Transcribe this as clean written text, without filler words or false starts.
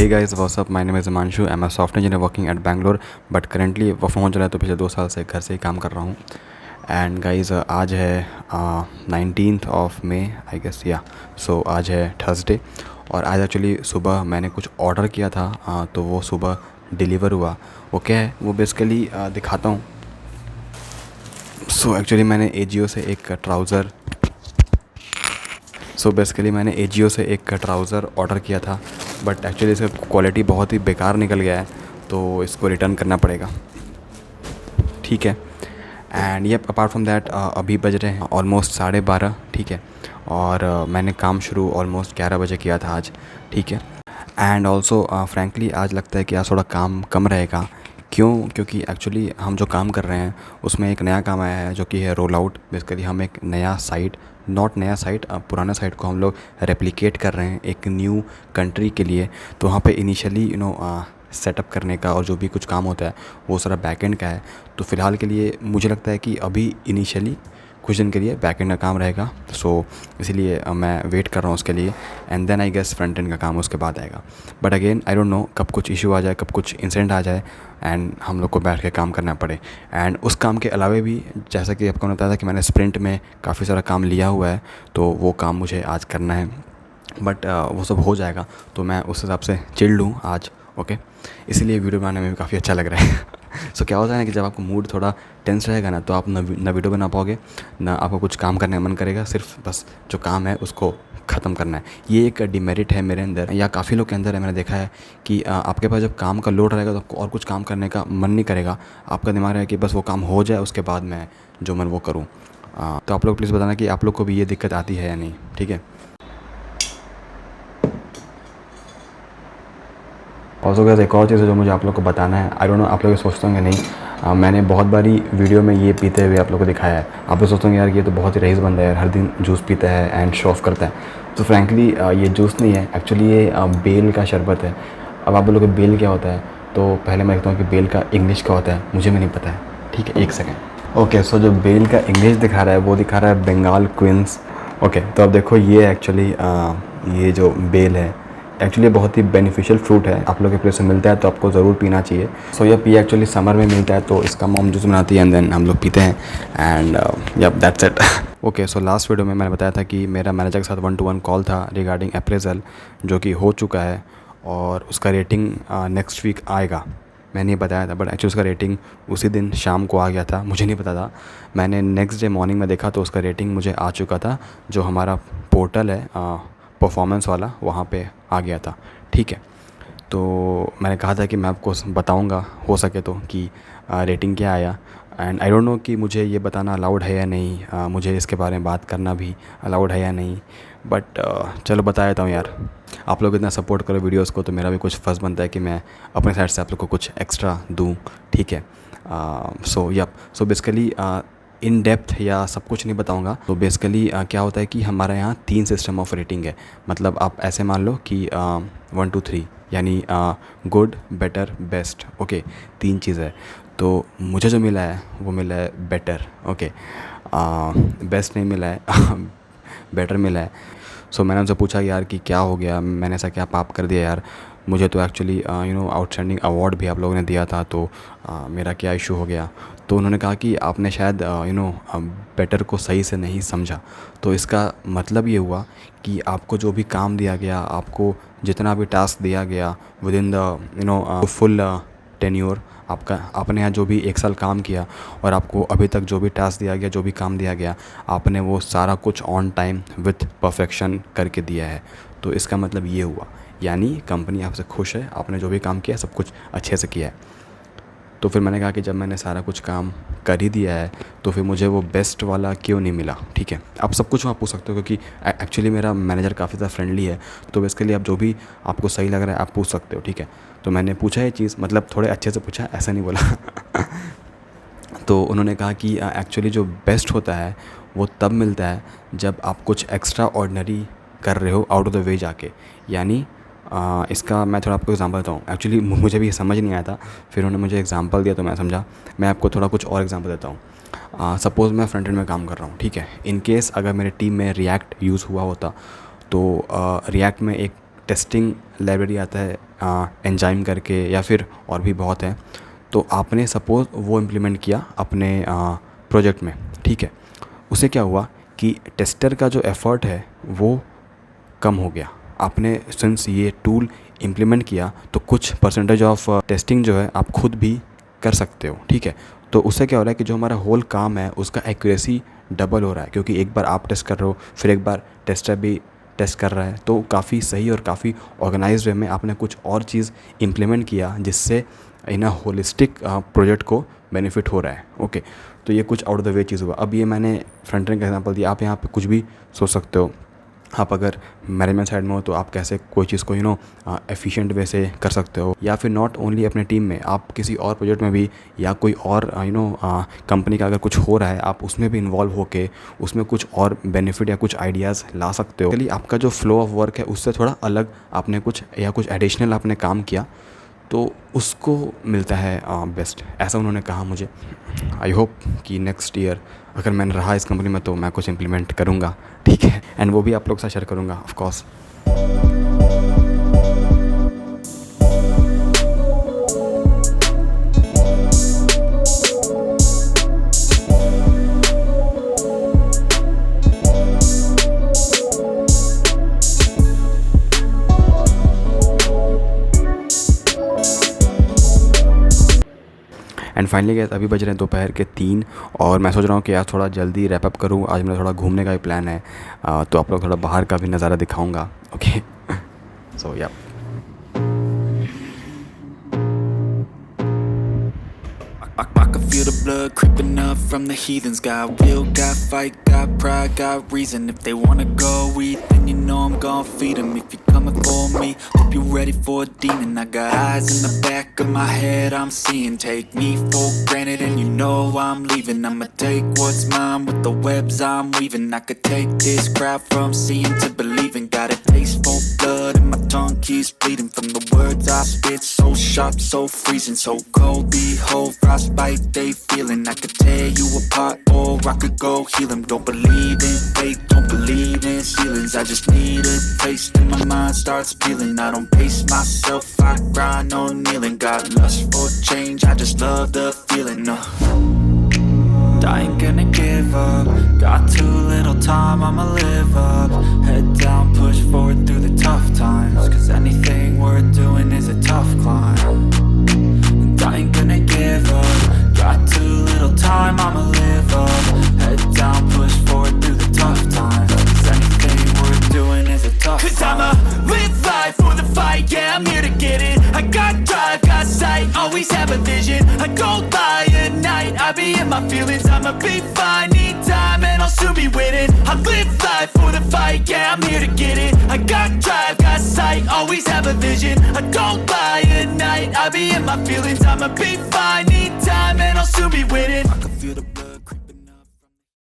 Hey guys, what's up? My name is Himanshu. I'm a software engineer working at Bangalore, but currently work from home चल रहा है तो पिछले 2 साल से घर से ही काम कर रहा हूँ. एंड गाइज आज है 19th of May I guess या सो आज है थर्सडे. और आज एक्चुअली सुबह मैंने कुछ ऑर्डर किया था तो वो सुबह डिलीवर हुआ. वो क्या है वो बेसिकली दिखाता हूँ. सो एक्चुअली मैंने एजियो से एक ट्राउज़र ऑर्डर किया था, बट एक्चुअली इसका क्वालिटी बहुत ही बेकार निकल गया है तो इसको रिटर्न करना पड़ेगा. ठीक है. एंड ये अपार्ट फ्रॉम दैट अभी बज रहे हैं ऑलमोस्ट 12:30. ठीक है. और मैंने काम शुरू ऑलमोस्ट 11 बजे किया था आज. ठीक है. एंड ऑल्सो फ्रैंकली आज लगता है कि आज थोड़ा काम कम रहेगा. क्योंकि एक्चुअली हम जो काम कर रहे हैं उसमें एक नया काम आया है जो कि है रोल आउट. बेसिकली हम एक नया साइट पुराना साइट को हम लोग रेप्लिकेट कर रहे हैं एक न्यू कंट्री के लिए. तो वहाँ पे इनिशियली सेटअप करने का और जो भी कुछ काम होता है वो सारा बैकएंड का है. तो फ़िलहाल के लिए मुझे लगता है कि अभी इनिशियली कुछ दिन के लिए बैकएंड का काम रहेगा. सो इसीलिए मैं वेट कर रहा हूँ उसके लिए. And then I guess front end का काम उसके बाद आएगा. But again I don't know कब कुछ इशू आ जाए, कब कुछ इंसिडेंट आ जाए एंड हम लोग को बैठ के काम करना पड़े. एंड उस काम के अलावा भी जैसा कि आपको बताया था कि मैंने स्प्रिंट में काफ़ी सारा काम लिया हुआ है तो वो काम मुझे आज करना है. बट वो सब हो जाएगा तो मैं उस हिसाब से चिल्ड हूँ आज. ओके. इसीलिए वीडियो बनाने में भी काफ़ी अच्छा लग रहा है. सो क्या होता है ना कि जब आपको मूड थोड़ा टेंस रहेगा ना तो आप न वीडियो बना पाओगे ना आपको कुछ काम करने का मन करेगा. सिर्फ बस जो काम है उसको ख़त्म करना है. ये एक डिमेरिट है मेरे अंदर या काफ़ी लोग के अंदर है. मैंने देखा है कि आपके पास जब काम का लोड रहेगा तो आपको और कुछ काम करने का मन नहीं करेगा. आपका दिमाग रहेगा कि बस वो काम हो जाए उसके बाद मैं जो मन वो करूँ. तो आप लोग प्लीज़ बताना कि आप लोग को भी ये दिक्कत आती है या नहीं. ठीक है. और तो एक और चीज़ है जो मुझे आप लोग को बताना है. आई डोंट नो आप लोग सोचते होंगे नहीं. मैंने बहुत बारी वीडियो में ये पीते हुए आप लोग को दिखाया है. आप लोग सोचते होंगे यार ये तो बहुत ही रईस बंदा है यार, हर दिन जूस पीता है एंड शो ऑफ करता है. तो फ्रैंकली ये जूस नहीं है, एक्चुअली ये बेल का शरबत है. अब आप लोग को बेल क्या होता है तो पहले मैं कहता हूँ कि बेल का इंग्लिश क्या होता है मुझे भी नहीं पता है. ठीक है, एक सेकेंड. ओके. सो जो बेल का इंग्लिश दिखा रहा है वो दिखा रहा है बंगाल क्वींस. ओके. तो अब देखो ये एक्चुअली ये जो बेल है एक्चुअली बहुत ही बेनिफिशियल फ्रूट है. आप लोग के प्लेस से मिलता है तो आपको ज़रूर पीना चाहिए. सो ये पी एक्चुअली समर में मिलता है तो इसका मॉम जूस बनाती है एंड देन हम लोग पीते हैं. And yup that's it. Okay. So last video में मैंने बताया था कि मेरा मैनेजर के साथ 1-to-1 कॉल था रिगार्डिंग अप्रेजल जो कि हो चुका है और उसका रेटिंग नेक्स्ट वीक आएगा. मैंने नहीं बताया था बट एक्चुअली उसका रेटिंग उसी दिन शाम को आ गया था. मुझे नहीं पता था. मैंने नेक्स्ट डे मॉर्निंग में देखा तो उसका रेटिंग मुझे आ चुका था. जो हमारा पोर्टल है परफॉर्मेंस वाला वहाँ पे आ गया था. ठीक है. तो मैंने कहा था कि मैं आपको बताऊंगा हो सके तो कि रेटिंग क्या आया. एंड आई डोंट नो कि मुझे ये बताना अलाउड है या नहीं, मुझे इसके बारे में बात करना भी अलाउड है या नहीं. बट चलो बता देता हूँ यार. आप लोग इतना सपोर्ट करो वीडियोस को तो मेरा भी कुछ फ़र्ज़ बनता है कि मैं अपने साइड से आप लोग को कुछ एक्स्ट्रा दूँ. ठीक है. सो बेसिकली इन डेप्थ या सब कुछ नहीं बताऊंगा. तो बेसिकली क्या होता है कि हमारे यहाँ 3 सिस्टम ऑफ रेटिंग है. मतलब आप ऐसे मान लो कि 1 2 3 यानी गुड, बेटर, बेस्ट. ओके. 3 चीज़ है. तो मुझे जो मिला है वो मिला है बेटर. ओके. बेस्ट नहीं मिला है बेटर मिला है. सो मैंने उनसे पूछा यार कि क्या हो गया, मैंने ऐसा क्या पाप कर दिया यार. मुझे तो एक्चुअली आउटस्टैंडिंग अवार्ड भी आप लोगों ने दिया था तो मेरा क्या इशू हो गया. तो उन्होंने कहा कि आपने शायद बेटर को सही से नहीं समझा. तो इसका मतलब ये हुआ कि आपको जो भी काम दिया गया, आपको जितना भी टास्क दिया गया with in the full tenure आपने यहाँ जो भी 1 साल काम किया और आपको अभी तक जो भी टास्क दिया गया, जो भी काम दिया गया, आपने वो सारा कुछ ऑन टाइम विथ परफेक्शन करके दिया है. तो इसका मतलब ये हुआ यानी कंपनी आपसे खुश है, आपने जो भी काम किया सब कुछ अच्छे से किया है. तो फिर मैंने कहा कि जब मैंने सारा कुछ काम कर ही दिया है तो फिर मुझे वो बेस्ट वाला क्यों नहीं मिला. ठीक है. आप सब कुछ वहाँ पूछ सकते हो क्योंकि एक्चुअली मेरा मैनेजर काफ़ी ज़्यादा फ्रेंडली है. तो बेसिकली आप जो भी आपको सही लग रहा है आप पूछ सकते हो. ठीक है. तो मैंने पूछा ये चीज़, मतलब थोड़े अच्छे से पूछा, ऐसा नहीं बोला तो उन्होंने कहा कि एक्चुअली जो बेस्ट होता है वो तब मिलता है जब आप कुछ एक्स्ट्रा ऑर्डिनरी कर रहे हो आउट ऑफ द वे जाके. यानी इसका मैं थोड़ा आपको एग्जांपल देता हूँ. एक्चुअली मुझे भी समझ नहीं आया था, फिर उन्होंने मुझे एग्जांपल दिया तो मैं समझा. मैं आपको थोड़ा कुछ और एग्जांपल देता हूँ. सपोज़ मैं फ्रंट एंड में काम कर रहा हूँ. ठीक है. इन केस अगर मेरे टीम में रिएक्ट यूज़ हुआ होता तो रिएक्ट में एक टेस्टिंग लाइब्रेरी आता है एंजाइम करके या फिर और भी बहुत है। तो आपने सपोज़ वो इम्प्लीमेंट किया अपने प्रोजेक्ट में, ठीक है। उससे क्या हुआ कि टेस्टर का जो एफ़र्ट है वो कम हो गया। आपने सिंस ये टूल इम्प्लीमेंट किया तो कुछ परसेंटेज ऑफ टेस्टिंग जो है आप खुद भी कर सकते हो, ठीक है। तो उससे क्या हो रहा है कि जो हमारा होल काम है उसका एक्यूरेसी डबल हो रहा है, क्योंकि एक बार आप टेस्ट कर रहे हो फिर एक बार टेस्टर भी टेस्ट कर रहा है। तो काफ़ी सही और काफ़ी ऑर्गेनाइज्ड वे में आपने कुछ और चीज़ इम्प्लीमेंट किया जिससे इन अ होलिस्टिक प्रोजेक्ट को बेनिफिट हो रहा है। ओके, तो ये कुछ आउट ऑफ द वे चीज़ हुआ। अब ये मैंने फ्रंट एंड का एग्जांपल दिया, आप यहाँ पे कुछ भी सोच सकते हो। आप अगर मैनेजमेंट साइड में हो तो आप कैसे कोई चीज़ को एफिशिएंट वे से कर सकते हो, या फिर नॉट ओनली अपने टीम में, आप किसी और प्रोजेक्ट में भी या कोई और कंपनी का अगर कुछ हो रहा है आप उसमें भी इन्वॉल्व होके उसमें कुछ और बेनिफिट या कुछ आइडियाज़ ला सकते हो। चलिए, आपका जो फ्लो ऑफ वर्क है उससे थोड़ा अलग आपने कुछ एडिशनल आपने काम किया तो उसको मिलता है बेस्ट, ऐसा उन्होंने कहा मुझे। आई होप कि नेक्स्ट ईयर अगर मैंने रहा इस कंपनी में तो मैं कुछ इम्प्लीमेंट करूँगा, ठीक है, एंड वो भी आप लोग के साथ शेयर करूँगा of course. And finally gas अभी बज रहे हैं दोपहर के 3 और मैं सोच रहा हूँ कि यार थोड़ा जल्दी रैप अप करूँ। आज मेरा थोड़ा घूमने का भी प्लान है, तो आप लोग थोड़ा बाहर का भी नज़ारा दिखाऊंगा। ओके, सो या I can feel the blood creeping up from the heathens. Got will, got fight, got pride, got reason. If they wanna go eat, then you know I'm gon' feed them. If you're coming for me, hope you're ready for a demon. I got eyes in the back of my head, I'm seeing. Take me for granted and you know I'm leaving. I'ma take what's mine with the webs I'm weaving. I could take this crowd from seeing to believing. Got a taste for blood and my tongue keeps bleeding. From the words I spit, so sharp, so freezing. So cold, behold, frostbite they feeling. I could tear you apart or I could go heal them. Don't believe in fate, don't believe in ceilings. I just need a taste and my mind starts peeling. I don't pace myself, I grind on kneeling. Got lust for change, I just love the feeling. I ain't gonna give up. Got too little time, I'ma live up. Head down, push forward through the tough times. Cause anything worth doing is a tough climb. And I ain't gonna give up. Got too little time, I'ma live up. Head down, push forward through the tough times. Cause anything worth doing is a tough climb. Cause I'ma live life for the fight, yeah, I'm here to get it. I got drive, got sight, always have a vision. I don't lie at night, I be in my feelings. I'ma be fine, need time and I'll soon be winning. I live life for the fight, yeah, I'm here to get it. I got drive, got sight, always have a vision. I don't lie at night, I be in my feelings. I'ma be fine, need time and I'll soon be winning. I can feel the blood.